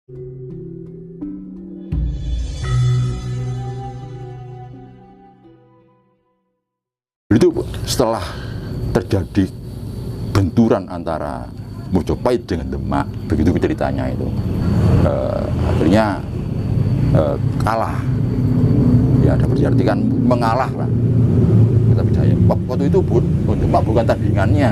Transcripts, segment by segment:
Itu setelah terjadi benturan antara Mojopahit dengan Demak, begitu ceritanya itu, akhirnya kalah. Ya, ada berarti kan mengalah lah. Tapi saya waktu itu Demak bukan tandingannya.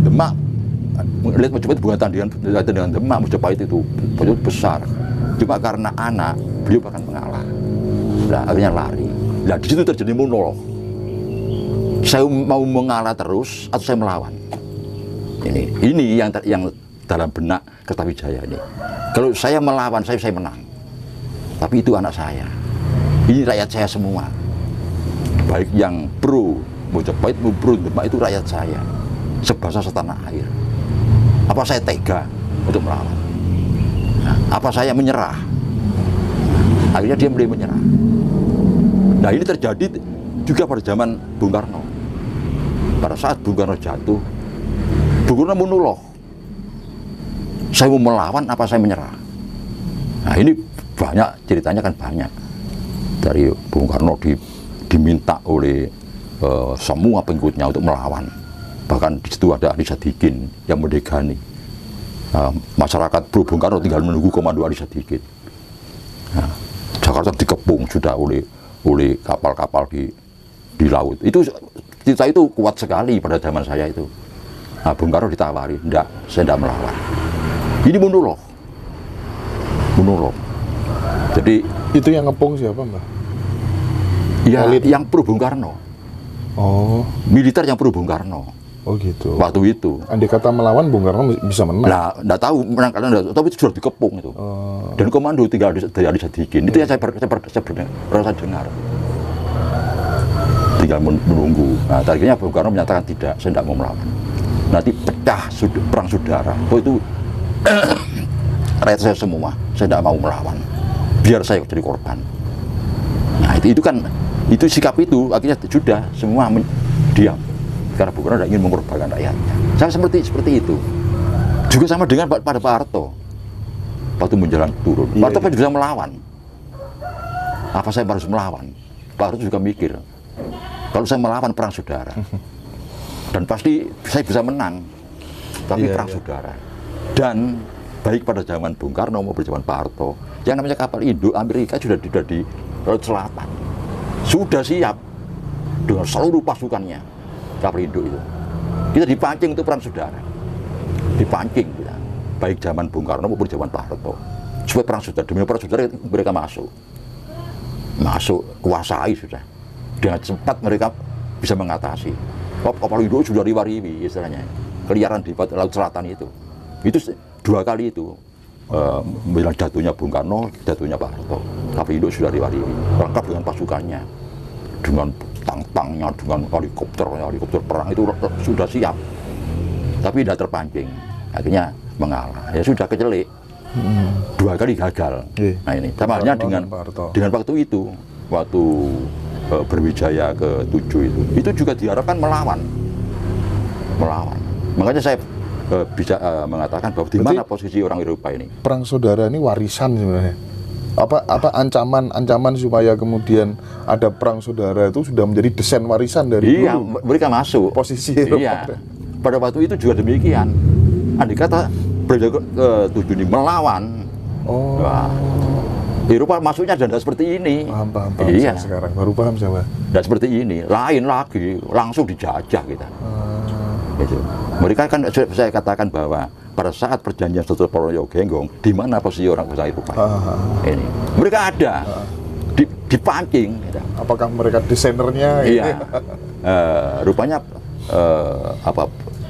Demak melihat Mojopahit bukan tandingan Demak. Mojopahit itu besar. Cuma karena anak beliau akan mengalah. Nah, akhirnya lari. Nah, di situ terjadi monolog. Saya mau mengalah terus atau saya melawan. Ini yang dalam benak Kertawijaya ini. Kalau saya melawan, saya menang. Tapi itu anak saya. Ini rakyat saya semua. Baik yang pro Mojopahit maupun pro Demak itu rakyat saya. Sebangsa setanah air. Apa saya tega untuk melawan? Nah, apa saya menyerah? Akhirnya dia mulai menyerah. Nah, ini terjadi juga pada zaman Bung Karno. Pada saat Bung Karno jatuh, Bung Karno monolog. Saya mau melawan apa saya menyerah? Nah, ini banyak ceritanya kan banyak. Dari Bung Karno diminta oleh semua pengikutnya untuk melawan. Bahkan di situ ada Ali Sadikin yang mendegani. Masyarakat pro Bung Karno tinggal menunggu komando Ali Sadikin. Nah, Jakarta dikepung sudah oleh kapal-kapal di laut. Itu cerita itu kuat sekali pada zaman saya itu. Nah, Bung Karno ditawari, enggak, saya enggak melawan. Ini monolog. Jadi itu yang ngepung siapa, Mbak? Ya, yang pro Bung Karno. Oh, militer yang pro Bung Karno. Oh gitu. Waktu itu. Andai kata melawan, Bung Karno bisa menang. Nah, enggak tahu menang karena tapi sudah dikepung itu. Dan komando tinggal dari Ali Sadikin. Itu yang saya merasa dengar. Tinggal menunggu. Nah, akhirnya Bung Karno menyatakan tidak, saya tidak mau melawan. Nanti pecah perang saudara. Itu rakyat saya semua, saya tidak mau melawan. Biar saya jadi korban. Nah, itu kan sikap itu akhirnya sudah semua diam. Karena Bung Karno tidak ingin mengorbankan rakyatnya. Saya seperti itu. Juga sama dengan pada Pak Harto. Waktu menjelang turun, Pak Harto bisa melawan. Apa saya harus melawan? Pak Harto juga mikir, kalau saya melawan perang saudara, dan pasti saya bisa menang. Tapi perang saudara. Dan baik pada zaman Bung Karno maupun zaman Pak Harto, yang namanya kapal induk Amerika sudah di Laut Selatan. Sudah siap dengan seluruh pasukannya. Kapal induk itu. Kita dipancing untuk perang saudara. Dipancing kita. Baik zaman Bung Karno maupun zaman Pak Harto. Supaya perang saudara, demi perang saudara mereka masuk. Kuasai sudah. Dengan cepat mereka bisa mengatasi. Kapal induk sudah riwa-riwi istilahnya. Keliaran di Laut Selatan itu. Itu 2 kali itu. Bilang jatuhnya Bung Karno, jatuhnya Pak Harto. Kapal induk sudah riwa-riwi. Lengkap dengan pasukannya. Dengan tang-tangnya, dengan helikopter perang itu sudah siap, tapi tidak terpancing, akhirnya mengalah. Ya sudah kecelik, 2 kali gagal. Nah ini sama halnya dengan waktu itu, waktu Brawijaya ke-7 itu juga diharapkan melawan. Makanya saya bisa mengatakan bahwa di mana posisi orang Eropa ini. Perang saudara ini warisan sebenarnya. Apa ancaman supaya kemudian ada perang saudara itu sudah menjadi desain warisan dari dulu. Mereka masuk posisi Eropa. Iya. Pada waktu itu juga demikian. Andai kata Brawijaya ke-7 ini melawan, Eropa masuknya dan tidak seperti ini. Paham. Iya. Sekarang baru paham saya. Tidak seperti ini, lain lagi, langsung dijajah kita. Gitu. Mereka kan saya katakan bahwa pada saat perjanjian Sutopo Genggong, di mana posisi orang usaha Eropa ini? Mereka ada dipancing. Gitu. Apakah mereka desainernya? Iya. Rupanya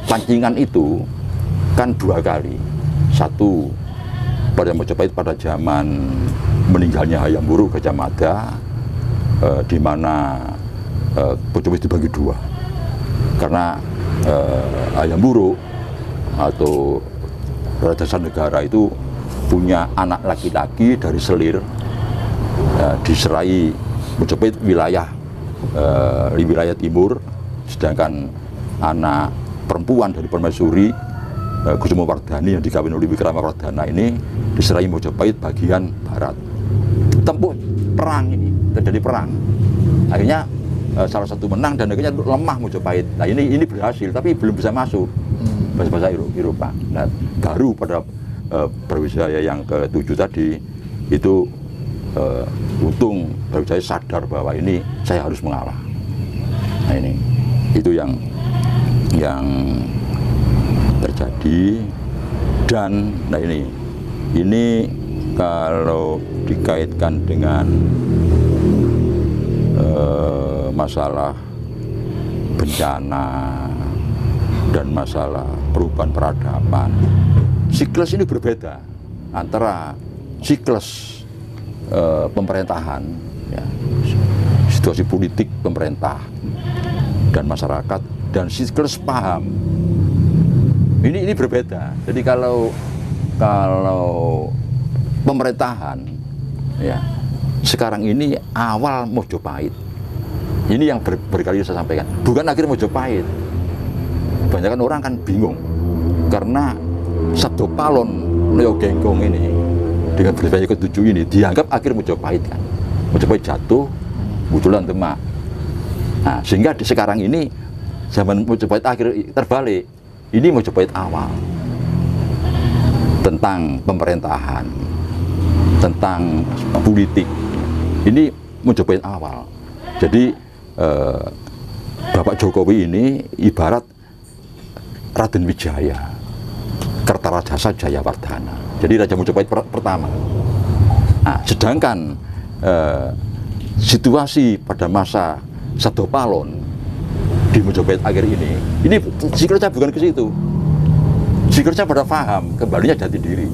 pancingan itu kan 2 kali. Satu pada Mojopahit pada zaman meninggalnya Hayam Wuruk Gajah Mada, di mana Mojopahit dibagi 2. Karena Hayam Wuruk atau Raja Sanegara itu punya anak laki-laki dari Selir, diserai Mojopahit wilayah timur, sedangkan anak perempuan dari Permaisuri Kusumawardhani yang dikawin oleh Wikramawardhana ini diserai Mojopahit bagian barat. Tempuh perang ini, terjadi perang. Akhirnya salah satu menang dan akhirnya lemah Mojopahit. Nah ini berhasil tapi belum bisa masuk bahasa Eropa. Nah baru pada Brawijaya yang ke-7 tadi itu untung Brawijaya sadar bahwa ini saya harus mengalah. Nah ini itu yang terjadi. Dan nah ini kalau dikaitkan dengan masalah bencana dan masalah perubahan peradaban, siklus ini berbeda antara siklus pemerintahan, ya, situasi politik pemerintah dan masyarakat, dan siklus paham. Ini berbeda. Jadi kalau pemerintahan, ya, sekarang ini awal Mojopahit. Ini yang berkali saya sampaikan. Bukan akhir Mojopahit. Kebanyakan orang kan bingung karena Sabdo Palon Leo Genggong ini dengan Brawijaya ke-7 ini dianggap akhir Mojopahit kan. Mojopahit jatuh, munculan Demak. Nah, sehingga sekarang ini zaman Mojopahit akhir terbalik. Ini Mojopahit awal. Tentang pemerintahan, tentang politik. Ini Mojopahit awal. Jadi Bapak Jokowi ini ibarat Raden Wijaya, Kertarajasa Jayawardhana. Jadi Raja Mojopahit pertama. Nah, sedangkan situasi pada masa Sabdo Palon di Mojopahit akhir ini siklusnya bukan ke situ. Siklusnya pada paham, kembalinya jati diri.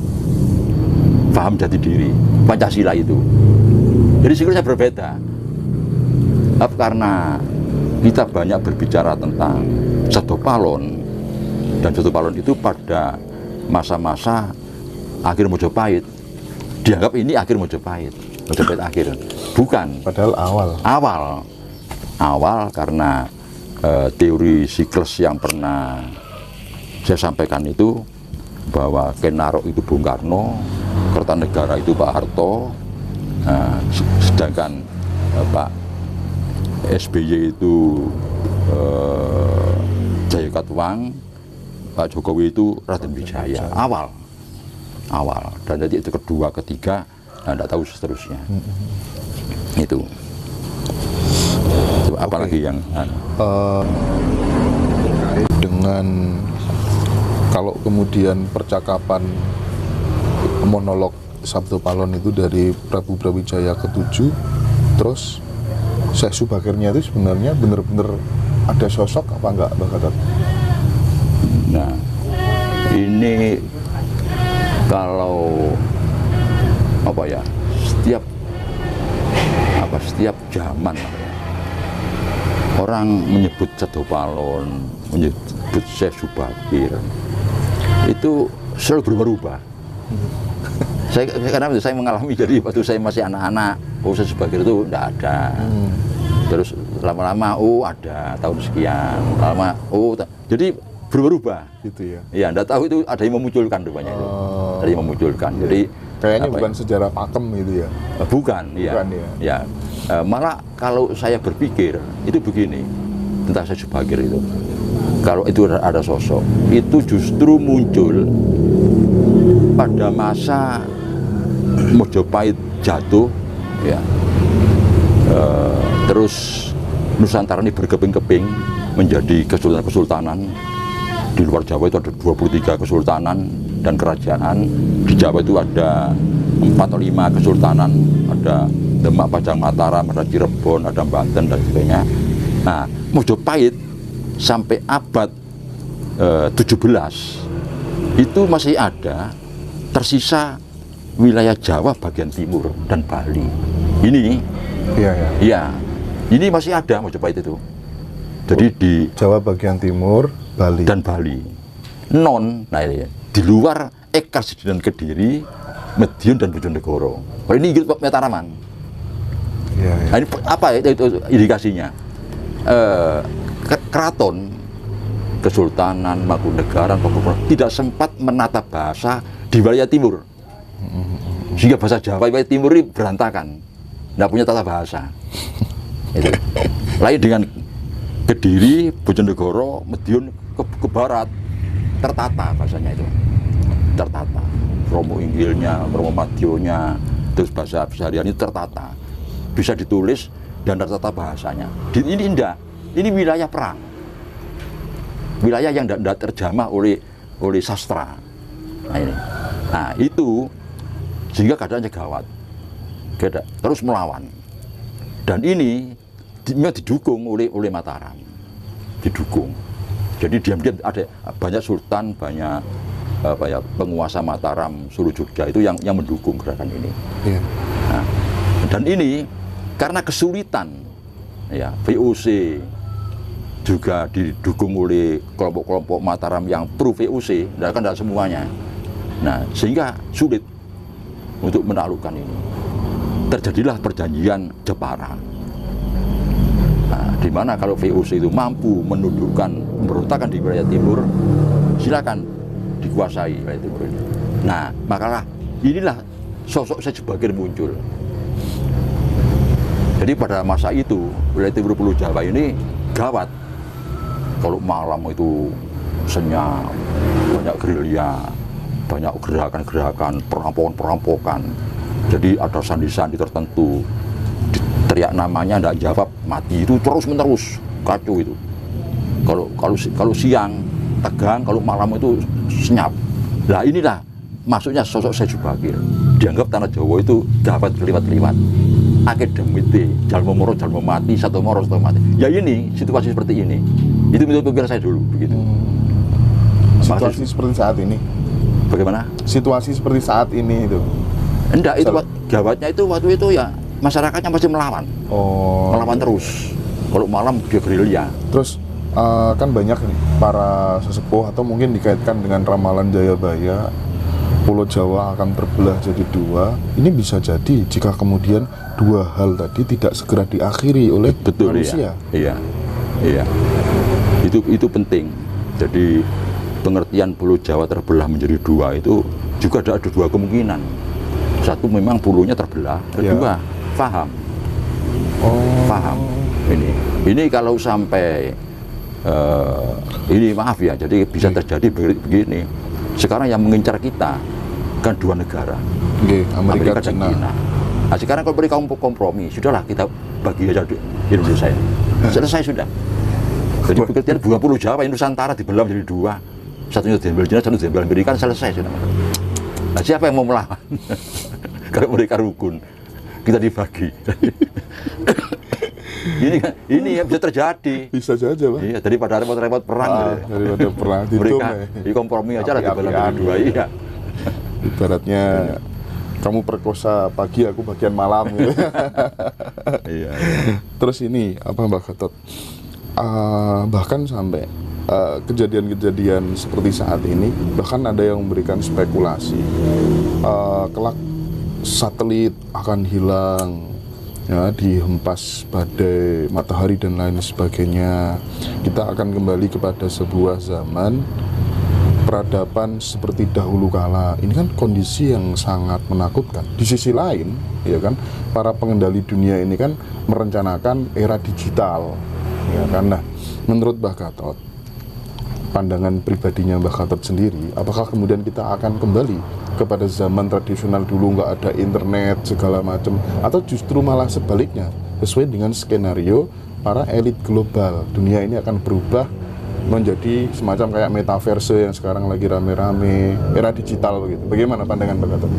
Paham jati diri, Pancasila itu. Jadi siklusnya berbeda. Karena kita banyak berbicara tentang Sabdo Palon, dan Sabdo Palon itu pada masa-masa akhir Mojopahit, dianggap ini akhir Mojopahit akhir. Bukan. Padahal awal karena teori siklus yang pernah saya sampaikan itu, bahwa Kenaro itu Bung Karno, Kertanegara itu Pak Harto, sedangkan Pak SBY itu Jayakatwang, Pak Jokowi itu Raden Wijaya. Awal. Dan jadi itu kedua, ketiga, tidak tahu seterusnya. Itu apalagi yang dengan kalau kemudian percakapan monolog Sabdo Palon itu dari Prabu Brawijaya ke-7, terus Syekh Subakirnya itu sebenarnya benar-benar ada sosok apa enggak, Mbak Gatot? Nah, ini kalau apa ya, setiap zaman orang menyebut Sabdo Palon, menyebut Syekh Subakir, itu selalu berubah-ubah. Karena saya mengalami, jadi waktu saya masih anak-anak, Syekh Subakir itu tidak ada. Terus lama-lama, ada tahun sekian, lama, jadi berubah-ubah. Gitu ya? Ya, tidak tahu itu ada yang memunculkan rupanya itu. Ada yang memunculkan. Jadi kayaknya bukan sejarah pakem gitu ya? Bukan ya. Malah kalau saya berpikir itu begini tentang Syekh Subakir itu, kalau itu ada sosok itu justru muncul pada masa Mojopahit jatuh, ya. Terus Nusantara ini berkeping-keping menjadi kesultanan-kesultanan. Di luar Jawa itu ada 23 kesultanan dan kerajaan. Di Jawa itu ada 4 atau 5 kesultanan, ada Demak, Pajang, Mataram, ada Cirebon, ada Banten dan sebagainya. Nah, Mojopahit sampai abad 17 itu masih ada tersisa wilayah Jawa bagian timur dan Bali. Ini ini masih ada Mojopahit itu. Jadi di Jawa bagian timur, Bali dan Bali. Nah ini di luar Ekasi dan Kediri, Medion dan Bojonegoro. Kalau ini Mataraman. Nah, ini apa itu indikasinya? Kesultanan, Mangkunegaran, Pakubuwono tidak sempat menata bahasa di wilayah timur. Sehingga bahasa Jawa wilayah timur ini berantakan, tidak punya tata bahasa. Itu. Lain dengan Kediri, Bojonegoro, Madiun ke barat, tertata bahasanya itu, tertata. Romo Inggilnya, Romo Madionya, terus bahasa seharian itu tertata, bisa ditulis dan tertata bahasanya. Ini indah, ini wilayah perang, wilayah yang tidak terjamah oleh sastra. Nah itu sehingga keadaannya gawat, terus melawan. Dan ini didukung oleh Mataram, didukung. Jadi diam-diam ada banyak sultan, banyak penguasa Mataram, Sulu Jogja itu yang mendukung gerakan ini. Yeah. Nah, dan ini karena kesulitan, ya VOC juga didukung oleh kelompok-kelompok Mataram yang pro VOC, tidak semuanya. Nah, sehingga sulit untuk menaklukkan ini. Terjadilah perjanjian Jepara. Nah, di mana kalau VOC itu mampu menundukkan pemberontakan di wilayah timur, silakan dikuasai wilayah timur ini. Nah, makalah inilah sosok Syekh Jubagir muncul. Jadi pada masa itu wilayah timur Pulau Jawa ini gawat. Kalau malam itu senyap, banyak gerilya, banyak gerakan-gerakan, perampokan-perampokan. Jadi ada sandi-sandi tertentu, teriak namanya tidak jawab, mati. Itu terus-menerus, kacau itu. Kalau siang tegang, kalau malam itu senyap. Nah inilah masuknya sosok Syekh Jubagir. Dianggap tanah Jawa itu gawat keliwat-keliwat. Akademite, jalma moro, jalma mati, satu moro, satu mati. Ya ini, situasi seperti ini. Itu menurut pikiran saya dulu, begitu. Situasi seperti saat ini? Bagaimana? Situasi seperti saat ini itu? Enggak, itu gawatnya itu waktu itu ya masyarakatnya pasti melawan. Oh. Melawan terus. Kalau malam dia gerilya. Terus kan banyak nih para sesepuh atau mungkin dikaitkan dengan ramalan Jayabaya, Pulau Jawa akan terbelah jadi dua. Ini bisa jadi jika kemudian dua hal tadi tidak segera diakhiri oleh manusia. Iya. Itu penting. Jadi pengertian Pulau Jawa terbelah menjadi dua itu juga ada dua kemungkinan. Satu memang puluhnya terbelah, kedua paham. Paham. Ini kalau sampai ini maaf ya, jadi bisa terjadi begini. Sekarang yang mengincar kita kan dua negara, Amerika dan China. Nah sekarang kalau mereka kompromi, sudahlah kita bagi aja Indonesia. Selesai sudah. Jadi pengertian 20 Jawa, Nusantara dibelah menjadi dua. Satunya diambil China, satunya diambil Amerika, selesai sudah. Nah siapa yang mau melawan? Kalau mereka rukun, kita dibagi. ini yang bisa terjadi. Bisa saja, Pak. Iya, daripada repot-repot perang. Daripada perang. Mereka di kompromi aja lah dibelah menjadi dua. Iya. Ibaratnya kamu perkosa pagi, aku bagian malam. Gitu. Iya. Terus ini apa Mbak Gatot? Bahkan sampai kejadian-kejadian seperti saat ini, bahkan ada yang memberikan spekulasi kelak satelit akan hilang, ya, dihempas badai matahari dan lain sebagainya. Kita akan kembali kepada sebuah zaman peradaban seperti dahulu kala. Ini kan kondisi yang sangat menakutkan. Di sisi lain, ya kan, para pengendali dunia ini kan merencanakan era digital, ya kan. Nah, menurut Mbah Gatot, pandangan pribadinya Mbah Gatot sendiri, apakah kemudian kita akan kembali kepada zaman tradisional dulu, nggak ada internet segala macam, atau justru malah sebaliknya, sesuai dengan skenario para elit global, dunia ini akan berubah menjadi semacam kayak metaverse yang sekarang lagi rame-rame, era digital begitu. Bagaimana pandangan Mbah Gatot?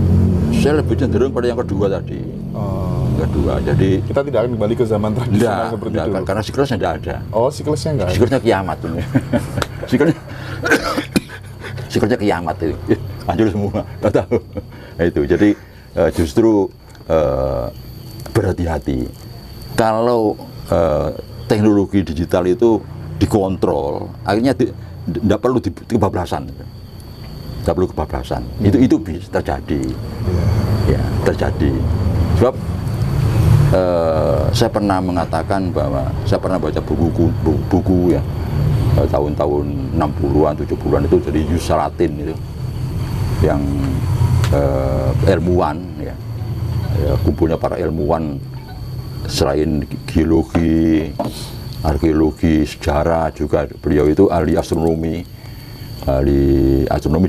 Saya lebih cenderung pada yang kedua tadi. Kedua, jadi kita tidak akan kembali ke zaman tradisional seperti itu. Karena siklusnya tidak ada. Oh, siklusnya enggak ada. Siklusnya kiamat ini. Siklusnya kiamat itu. Hancur semua, nggak tahu. Nah, itu jadi justru berhati-hati. Kalau teknologi digital itu dikontrol, akhirnya tidak perlu kebablasan. Tidak perlu kebablasan. Itu bisa terjadi. Ya, terjadi. Sebab saya pernah mengatakan bahwa saya pernah baca buku ya tahun-tahun 60-an, 70-an itu jadi Yusalatin itu yang ilmuwan ya, kumpulnya para ilmuwan selain geologi, arkeologi, sejarah juga beliau itu ahli astronomi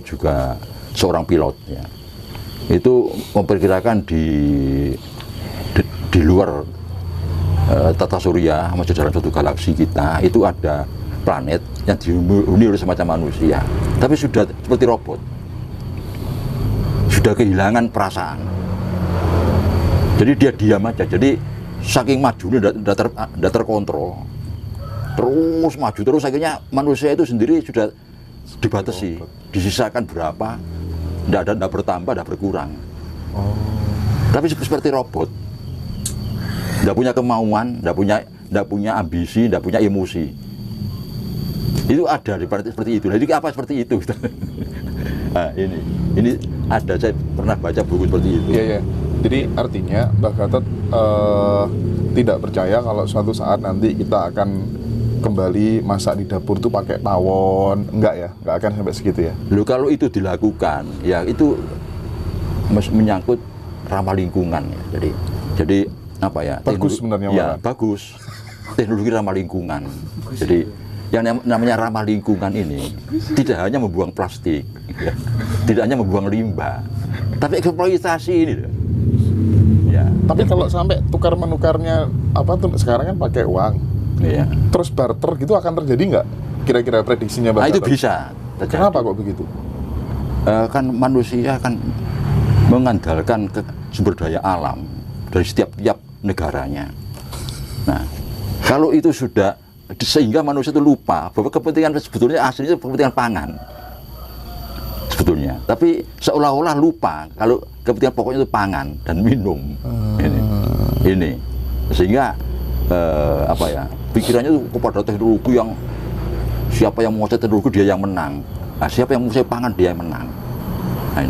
juga seorang pilot ya. Itu memperkirakan di luar tata surya, masih dalam satu galaksi kita itu ada planet yang dihuni oleh semacam manusia, tapi sudah seperti robot, sudah kehilangan perasaan. Jadi dia diam aja. Jadi saking majunya tidak terkontrol, terus maju terus, akhirnya manusia itu sendiri sudah dibatasi, disisakan berapa, tidak bertambah, tidak berkurang. Tapi seperti robot, tidak punya kemauan, tidak punya ambisi, tidak punya emosi. Itu ada di planet seperti itu. Jadi apa seperti itu? Nah, ini ada, saya pernah baca buku seperti itu. Iya. Jadi artinya Mbah Gatot tidak percaya kalau suatu saat nanti kita akan kembali masak di dapur tuh pakai tawon, enggak akan sampai segitu ya. Loh, kalau itu dilakukan, ya itu menyangkut ramah lingkungan ya. Jadi apa ya? Bagus sebenarnya. Ya, bagus. Teknologi ramah lingkungan. Jadi yang namanya ramah lingkungan ini tidak hanya membuang plastik, ya, tidak hanya membuang limbah, tapi eksploitasi ini loh. Ya. Tapi kalau sampai tukar menukarnya apa tuh sekarang kan pakai uang, ya. Terus barter gitu akan terjadi nggak? Kira-kira prediksinya Mbak? Nah, itu bisa terjadi. Kenapa kok begitu? Kan manusia kan mengandalkan sumber daya alam dari setiap negaranya. Nah, kalau itu sudah sehingga manusia itu lupa bahwa kepentingan sebetulnya aslinya kepentingan pangan sebetulnya, tapi seolah-olah lupa kalau kepentingan pokoknya itu pangan dan minum. Ini sehingga apa ya, pikirannya itu kepada teknologi yang siapa yang menguasai teknologi dia yang menang. Nah, siapa yang menguasai pangan dia yang menang. Nah,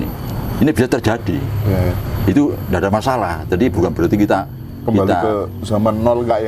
ini bisa terjadi. Ya. Itu tidak ada masalah. Jadi bukan berarti kita kembali ke zaman nol nggak ya?